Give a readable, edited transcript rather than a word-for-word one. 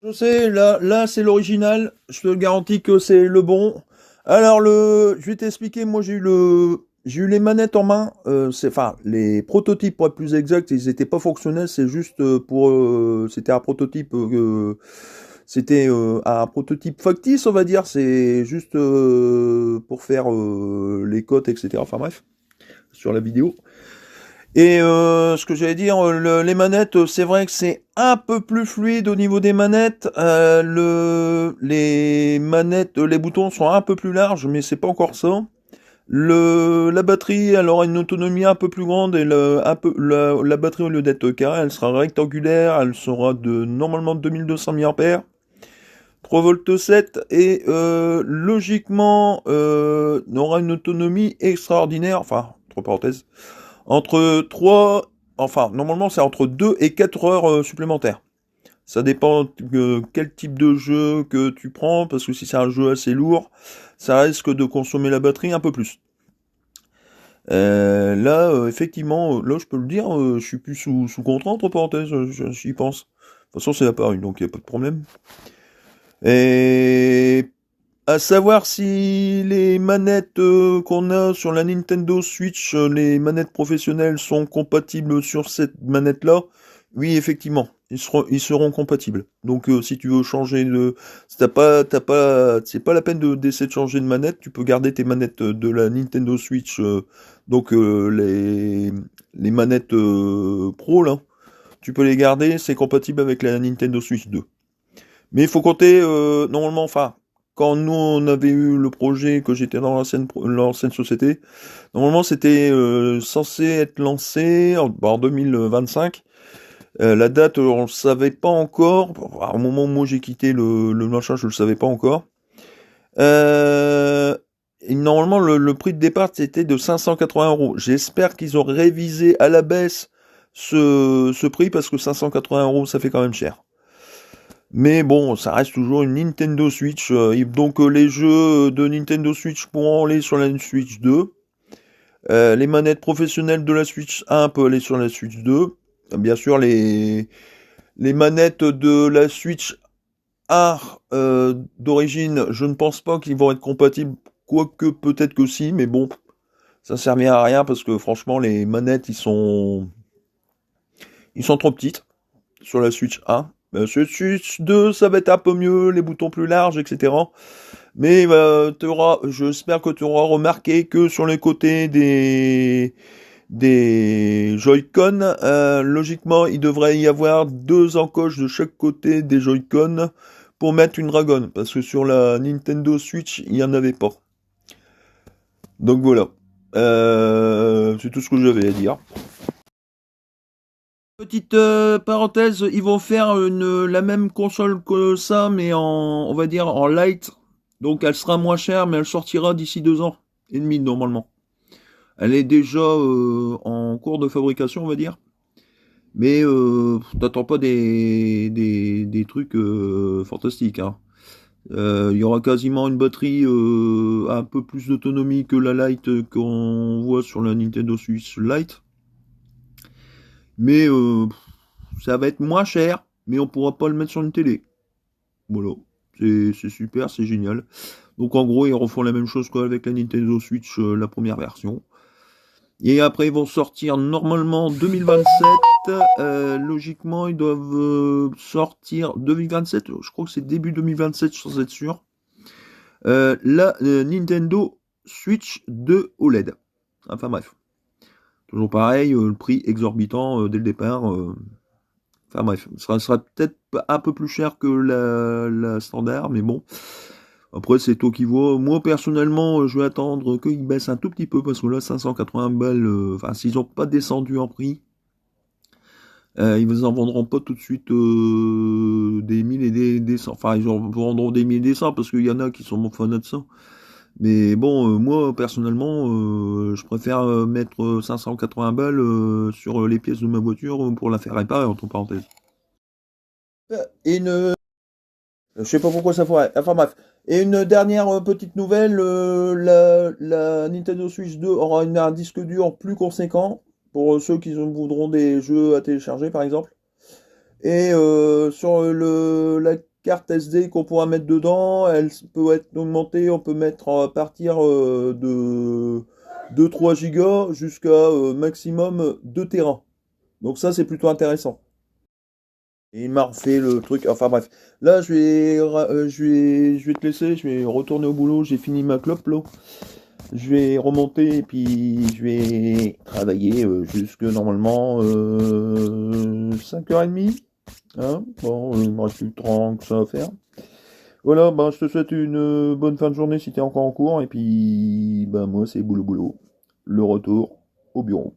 Je sais, là c'est l'original. Je te garantis que c'est le bon. Alors je vais t'expliquer. Moi j'ai eu les manettes en main. Enfin, les prototypes pour être plus exact, ils étaient pas fonctionnels. C'est juste c'était un prototype. C'était un prototype factice, on va dire. C'est juste pour faire les cotes, etc. Enfin bref, sur la vidéo. Et ce que j'allais dire, les manettes, c'est vrai que c'est un peu plus fluide au niveau des manettes. Les manettes, les boutons sont un peu plus larges, mais c'est pas encore ça. La batterie, elle aura une autonomie un peu plus grande et la batterie au lieu d'être carrée, elle sera rectangulaire. Elle sera de normalement 2200 mAh, 3 volts 7 et logiquement aura une autonomie extraordinaire. Enfin, entre parenthèses. Entre 3, enfin, normalement, c'est entre 2 et 4 heures supplémentaires. Ça dépend de quel type de jeu que tu prends, parce que si c'est un jeu assez lourd, ça risque de consommer la batterie un peu plus. Là, effectivement, là, je peux le dire, je suis plus sous contrat, entre parenthèses, j'y pense. De toute façon, c'est apparu, donc il n'y a pas de problème. Et à savoir si les manettes qu'on a sur la Nintendo Switch, les manettes professionnelles sont compatibles sur cette manette-là. Oui, effectivement, ils seront compatibles. Donc, si tu veux changer de, si c'est pas la peine d'essayer de changer de manette. Tu peux garder tes manettes de la Nintendo Switch, donc les manettes Pro là. Tu peux les garder, c'est compatible avec la Nintendo Switch 2. Mais il faut compter, normalement, enfin, quand nous on avait eu le projet, que j'étais dans l'ancienne société, normalement c'était censé être lancé en 2025. La date, on le savait pas encore. Au moment où moi j'ai quitté le machin, je le savais pas encore. Et normalement, le prix de départ c'était de 580 euros. J'espère qu'ils ont révisé à la baisse ce prix parce que 580 euros ça fait quand même cher. Mais bon, ça reste toujours une Nintendo Switch. Donc les jeux de Nintendo Switch pourront aller sur la Switch 2. Les manettes professionnelles de la Switch 1 peuvent aller sur la Switch 2. Bien sûr, les manettes de la Switch 1 d'origine, je ne pense pas qu'ils vont être compatibles. Quoique peut-être que si, mais bon, ça ne servira à rien parce que franchement, les manettes, ils sont trop petites sur la Switch 1. Sur la Switch 2, ça va être un peu mieux, les boutons plus larges, etc. Mais j'espère que tu auras remarqué que sur les côtés des Joy-Con, logiquement, il devrait y avoir deux encoches de chaque côté des Joy-Con pour mettre une Dragon, parce que sur la Nintendo Switch, il n'y en avait pas. Donc voilà. C'est tout ce que j'avais à dire. Petite parenthèse, ils vont faire la même console que ça, mais on va dire en light. Donc elle sera moins chère, mais elle sortira d'ici 2 ans et demi normalement. Elle est déjà en cours de fabrication, on va dire. Mais t'attends pas des trucs fantastiques, hein. Il y aura quasiment une batterie un peu plus d'autonomie que la Lite qu'on voit sur la Nintendo Switch Lite. Mais ça va être moins cher, mais on pourra pas le mettre sur une télé. Voilà. C'est super, c'est génial. Donc en gros, ils refont la même chose qu'avec la Nintendo Switch, la première version. Et après, ils vont sortir normalement en 2027. Logiquement, ils doivent sortir 2027. Je crois que c'est début 2027, sans être sûr. La Nintendo Switch 2 OLED. Enfin bref. Toujours pareil, le prix exorbitant dès le départ. Enfin bref, ça sera peut-être un peu plus cher que la standard, mais bon. Après, c'est toi qui vois. Moi, personnellement, je vais attendre qu'ils baissent un tout petit peu, parce que là, 580 balles, enfin, s'ils n'ont pas descendu en prix, ils vous en vendront pas tout de suite des 1000 et des 100. Enfin, ils en vendront des 1000 et des 100, parce qu'il y en a qui sont fans de ça. Mais bon, moi, personnellement, je préfère mettre 580 balles sur les pièces de ma voiture pour la faire réparer, entre parenthèses. Et une, je sais pas pourquoi ça ferait. Enfin bref. Et une dernière petite nouvelle, la Nintendo Switch 2 aura un disque dur plus conséquent pour ceux qui voudront des jeux à télécharger par exemple. Et sur carte SD qu'on pourra mettre dedans. Elle peut être augmentée, on peut mettre à partir de 3 gigas jusqu'à maximum 2 Tera. Donc ça, c'est plutôt intéressant. Et il m'a refait le truc. Enfin bref. Là, je vais te laisser. Je vais retourner au boulot. J'ai fini ma clope là. Je vais remonter et puis je vais travailler jusque normalement 5h30. Hein, bon, il me reste plus de 30 que ça à faire. Voilà, ben, je te souhaite une bonne fin de journée si t'es encore en cours. Et puis, ben, moi, c'est boulot boulot. Le retour au bureau.